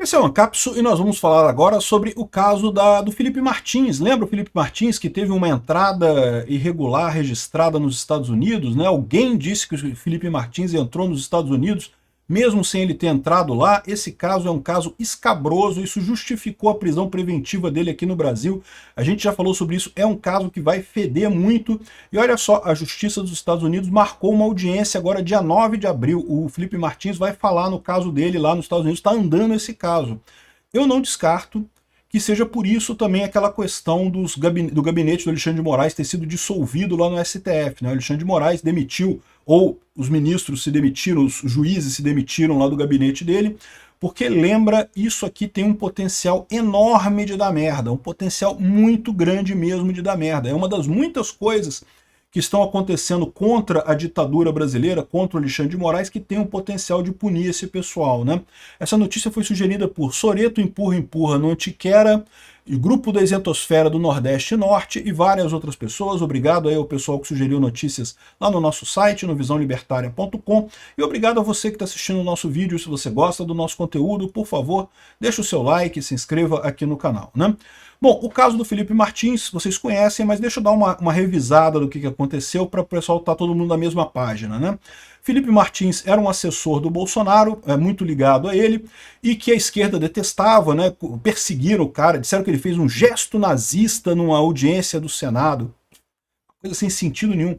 Esse é o Ancapsu e nós vamos falar agora sobre o caso do Felipe Martins. Lembra o Felipe Martins que teve uma entrada irregular registrada nos Estados Unidos, né? Alguém disse que o Felipe Martins entrou nos Estados Unidos mesmo sem ele ter entrado lá. Esse caso é um caso escabroso, isso justificou a prisão preventiva dele aqui no Brasil. A gente já falou sobre isso, é um caso que vai feder muito. E olha só, a Justiça dos Estados Unidos marcou uma audiência agora dia 9 de abril. O Felipe Martins vai falar no caso dele lá nos Estados Unidos, está andando esse caso. Eu não descarto que seja por isso também aquela questão do gabinete do Alexandre de Moraes ter sido dissolvido lá no STF, né? O Alexandre de Moraes demitiu, ou os ministros se demitiram, os juízes se demitiram lá do gabinete dele, porque lembra, isso aqui tem um potencial enorme de dar merda, um potencial muito grande mesmo de dar merda. É uma das muitas coisas que estão acontecendo contra a ditadura brasileira, contra o Alexandre de Moraes, que tem o potencial de punir esse pessoal, né? Essa notícia foi sugerida por Soreto Empurra no Antiquera, Grupo da Isentosfera do Nordeste e Norte e várias outras pessoas. Obrigado aí ao pessoal que sugeriu notícias lá no nosso site, no visãolibertaria.com, e obrigado a você que está assistindo o nosso vídeo. Se você gosta do nosso conteúdo, por favor, deixa o seu like e se inscreva aqui no canal, né? Bom, o caso do Felipe Martins, vocês conhecem, mas deixa eu dar uma revisada do que aconteceu para o pessoal estar todo mundo na mesma página, né? Felipe Martins era um assessor do Bolsonaro, muito ligado a ele, e que a esquerda detestava, né? Perseguiram o cara, disseram que ele fez um gesto nazista numa audiência do Senado, coisa sem sentido nenhum.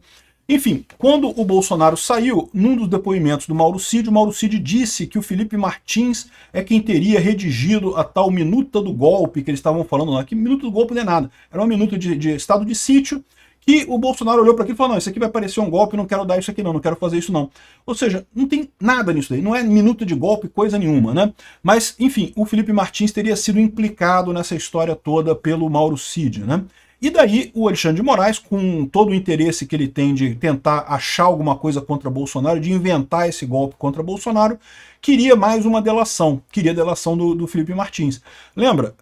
Enfim, quando o Bolsonaro saiu, num dos depoimentos do Mauro Cid disse que o Felipe Martins é quem teria redigido a tal minuta do golpe que eles estavam falando lá, que minuta do golpe não é nada, era uma minuta de estado de sítio, que o Bolsonaro olhou para aquilo e falou, não, isso aqui vai parecer um golpe, não quero dar isso aqui não quero fazer isso não. Ou seja, não tem nada nisso daí, não é minuta de golpe, coisa nenhuma, né? Mas, enfim, o Felipe Martins teria sido implicado nessa história toda pelo Mauro Cid, né? E daí o Alexandre de Moraes, com todo o interesse que ele tem de tentar achar alguma coisa contra Bolsonaro, de inventar esse golpe contra Bolsonaro, queria mais uma delação, queria a delação do Felipe Martins. Lembra,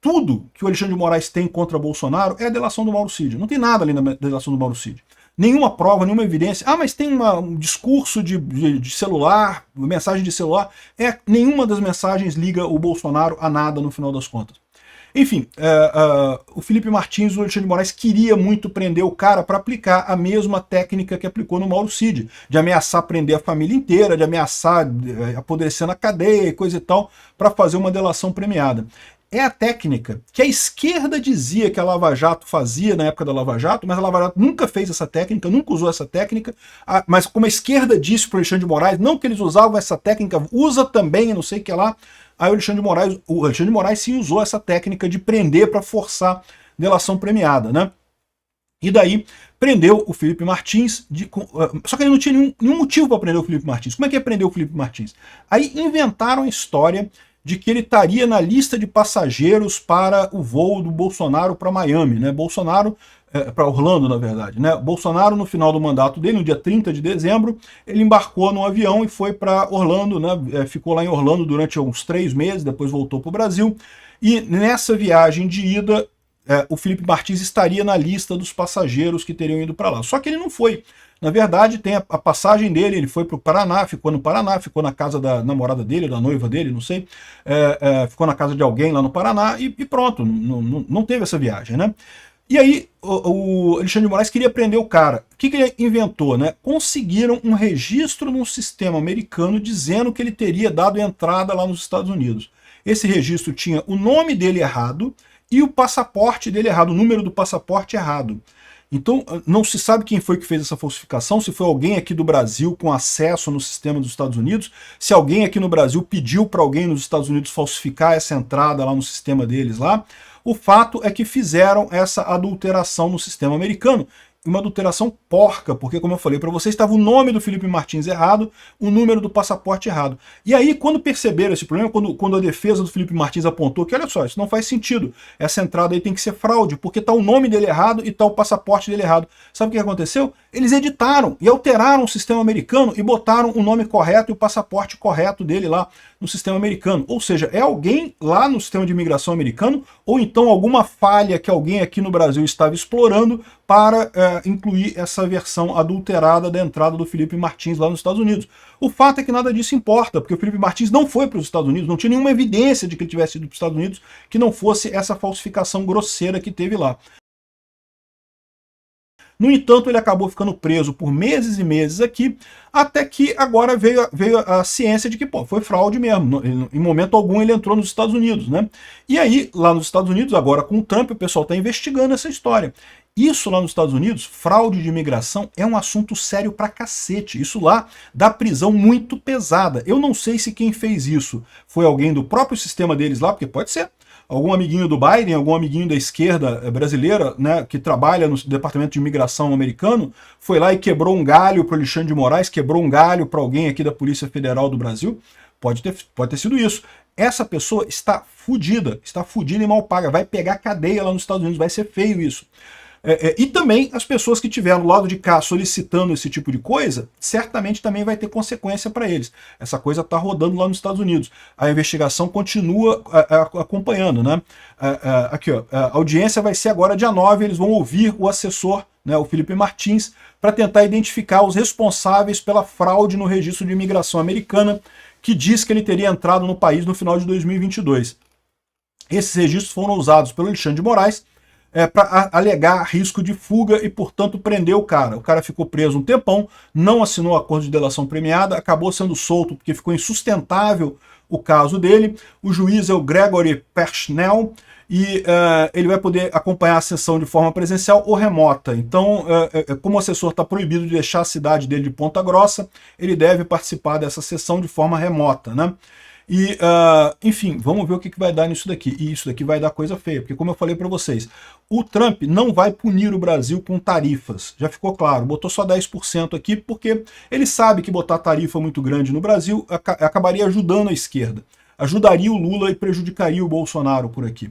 tudo que o Alexandre de Moraes tem contra Bolsonaro é a delação do Mauro Cid, não tem nada ali na delação do Mauro Cid. Nenhuma prova, nenhuma evidência. Ah, mas tem um discurso de celular, mensagem de celular. Nenhuma das mensagens liga o Bolsonaro a nada no final das contas. Enfim, o Felipe Martins, o Alexandre de Moraes, queria muito prender o cara para aplicar a mesma técnica que aplicou no Mauro Cid, de ameaçar prender a família inteira, de ameaçar apodrecer na cadeia e coisa e tal, para fazer uma delação premiada. É a técnica que a esquerda dizia que a Lava Jato fazia na época da Lava Jato, mas a Lava Jato nunca fez essa técnica, nunca usou essa técnica, mas como a esquerda disse para o Alexandre de Moraes, não que eles usavam essa técnica, usa também, não sei o que lá, aí o Alexandre de Moraes sim usou essa técnica de prender para forçar delação premiada, né? E daí prendeu o Felipe Martins, só que ele não tinha nenhum motivo para prender o Felipe Martins. Como é que é prender o Felipe Martins? Aí inventaram a história de que ele estaria na lista de passageiros para o voo do Bolsonaro para Miami, né? Para Orlando, na verdade, né? Bolsonaro, no final do mandato dele, no dia 30 de dezembro, ele embarcou num avião e foi para Orlando, né? Ficou lá em Orlando durante uns 3 meses, depois voltou para o Brasil, e nessa viagem de ida, o Felipe Martins estaria na lista dos passageiros que teriam ido para lá. Só que ele não foi. Na verdade, tem a passagem dele, ele foi para o Paraná, ficou no Paraná, ficou na casa da namorada dele, da noiva dele, não sei, ficou na casa de alguém lá no Paraná e pronto, não teve essa viagem, né? E aí o Alexandre de Moraes queria prender o cara. O que ele inventou, né? Conseguiram um registro num sistema americano dizendo que ele teria dado entrada lá nos Estados Unidos. Esse registro tinha o nome dele errado e o passaporte dele errado, o número do passaporte errado. Então, não se sabe quem foi que fez essa falsificação, se foi alguém aqui do Brasil com acesso no sistema dos Estados Unidos, se alguém aqui no Brasil pediu para alguém nos Estados Unidos falsificar essa entrada lá no sistema deles lá. O fato é que fizeram essa adulteração no sistema americano. Uma adulteração porca, porque, como eu falei para vocês, estava o nome do Felipe Martins errado, o número do passaporte errado. E aí, quando perceberam esse problema, quando a defesa do Felipe Martins apontou que, olha só, isso não faz sentido, essa entrada aí tem que ser fraude, porque está o nome dele errado e está o passaporte dele errado. Sabe o que aconteceu? Eles editaram e alteraram o sistema americano e botaram o nome correto e o passaporte correto dele lá no sistema americano. Ou seja, é alguém lá no sistema de imigração americano, ou então alguma falha que alguém aqui no Brasil estava explorando para incluir essa versão adulterada da entrada do Felipe Martins lá nos Estados Unidos. O fato é que nada disso importa, porque o Felipe Martins não foi para os Estados Unidos, não tinha nenhuma evidência de que ele tivesse ido para os Estados Unidos que não fosse essa falsificação grosseira que teve lá. No entanto, ele acabou ficando preso por meses e meses aqui, até que agora veio a ciência de que foi fraude mesmo. Em momento algum ele entrou nos Estados Unidos, né? E aí, lá nos Estados Unidos, agora com o Trump, o pessoal está investigando essa história. Isso lá nos Estados Unidos, fraude de imigração, é um assunto sério pra cacete. Isso lá dá prisão muito pesada. Eu não sei se quem fez isso foi alguém do próprio sistema deles lá, porque pode ser algum amiguinho do Biden, algum amiguinho da esquerda brasileira, né, que trabalha no Departamento de Imigração americano, foi lá e quebrou um galho para o Alexandre de Moraes, quebrou um galho para alguém aqui da Polícia Federal do Brasil. Pode ter sido isso. Essa pessoa está fudida e mal paga, vai pegar cadeia lá nos Estados Unidos, vai ser feio isso. E também as pessoas que estiveram do lado de cá solicitando esse tipo de coisa, certamente também vai ter consequência para eles. Essa coisa está rodando lá nos Estados Unidos. A investigação continua acompanhando, né? Aqui, ó, a audiência vai ser agora dia 9, eles vão ouvir o assessor, né, o Felipe Martins, para tentar identificar os responsáveis pela fraude no registro de imigração americana, que diz que ele teria entrado no país no final de 2022. Esses registros foram usados pelo Alexandre de Moraes para alegar risco de fuga e, portanto, prender o cara. O cara ficou preso um tempão, não assinou acordo de delação premiada, acabou sendo solto porque ficou insustentável o caso dele. O juiz é o Gregory Persnell e ele vai poder acompanhar a sessão de forma presencial ou remota. Então, como o assessor está proibido de deixar a cidade dele de Ponta Grossa, ele deve participar dessa sessão de forma remota, né? E, enfim, vamos ver o que vai dar nisso daqui. E isso daqui vai dar coisa feia, porque como eu falei para vocês, o Trump não vai punir o Brasil com tarifas. Já ficou claro, botou só 10% aqui, porque ele sabe que botar tarifa muito grande no Brasil acabaria ajudando a esquerda. Ajudaria o Lula e prejudicaria o Bolsonaro por aqui.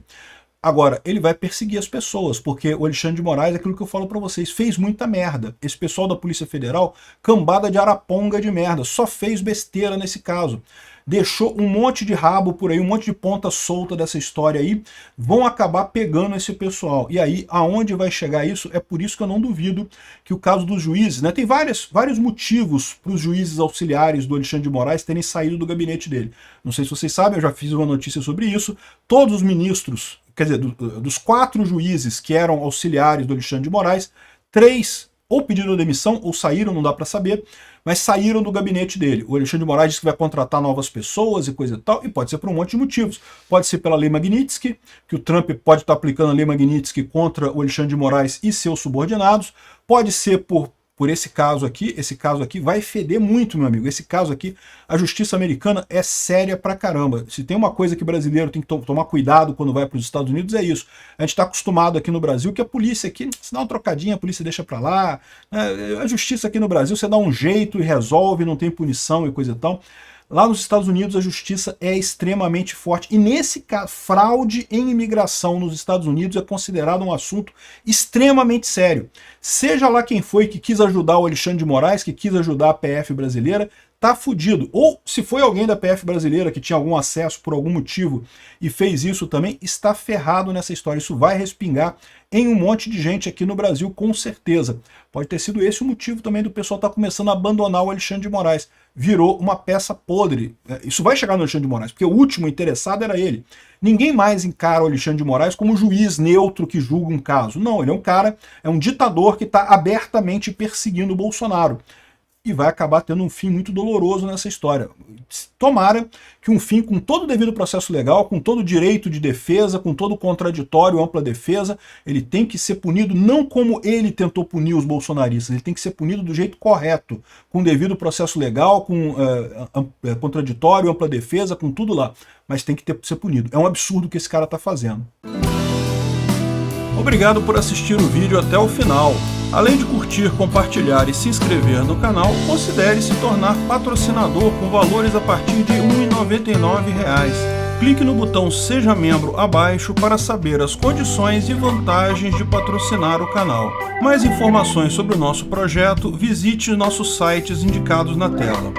Agora, ele vai perseguir as pessoas, porque o Alexandre de Moraes, aquilo que eu falo para vocês, fez muita merda. Esse pessoal da Polícia Federal, cambada de araponga de merda, só fez besteira nesse caso. Deixou um monte de rabo por aí, um monte de ponta solta dessa história aí, vão acabar pegando esse pessoal. E aí, aonde vai chegar isso? É por isso que eu não duvido que o caso dos juízes, né, tem vários motivos para os juízes auxiliares do Alexandre de Moraes terem saído do gabinete dele. Não sei se vocês sabem, eu já fiz uma notícia sobre isso. Todos os ministros, quer dizer, dos 4 juízes que eram auxiliares do Alexandre de Moraes, 3 ou pediram demissão ou saíram, não dá para saber, mas saíram do gabinete dele. O Alexandre de Moraes disse que vai contratar novas pessoas e coisa e tal, e pode ser por um monte de motivos. Pode ser pela Lei Magnitsky, que o Trump pode estar aplicando a Lei Magnitsky contra o Alexandre de Moraes e seus subordinados. Pode ser por esse caso aqui vai feder muito, meu amigo. Esse caso aqui, a justiça americana é séria pra caramba. Se tem uma coisa que brasileiro tem que tomar cuidado quando vai para os Estados Unidos, é isso. A gente está acostumado aqui no Brasil que a polícia aqui, se dá uma trocadinha, a polícia deixa pra lá. A justiça aqui no Brasil, você dá um jeito e resolve, não tem punição e coisa e tal. Lá nos Estados Unidos a justiça é extremamente forte e nesse caso, fraude em imigração nos Estados Unidos é considerado um assunto extremamente sério. Seja lá quem foi que quis ajudar o Alexandre de Moraes, que quis ajudar a PF brasileira, tá fudido. Ou se foi alguém da PF brasileira que tinha algum acesso por algum motivo e fez isso também, está ferrado nessa história. Isso vai respingar em um monte de gente aqui no Brasil, com certeza. Pode ter sido esse o motivo também do pessoal estar começando a abandonar o Alexandre de Moraes. Virou uma peça podre. Isso vai chegar no Alexandre de Moraes, porque o último interessado era ele. Ninguém mais encara o Alexandre de Moraes como um juiz neutro que julga um caso. Não, ele é um cara, é um ditador que está abertamente perseguindo o Bolsonaro. E vai acabar tendo um fim muito doloroso nessa história. Tomara que um fim com todo o devido processo legal, com todo o direito de defesa, com todo o contraditório, ampla defesa, ele tem que ser punido não como ele tentou punir os bolsonaristas, ele tem que ser punido do jeito correto, com devido processo legal, com contraditório, ampla defesa, com tudo lá. Mas tem que ser punido. É um absurdo o que esse cara está fazendo. Obrigado por assistir o vídeo até o final. Além de curtir, compartilhar e se inscrever no canal, considere se tornar patrocinador com valores a partir de R$ 1,99. Clique no botão Seja Membro abaixo para saber as condições e vantagens de patrocinar o canal. Mais informações sobre o nosso projeto, visite nossos sites indicados na tela.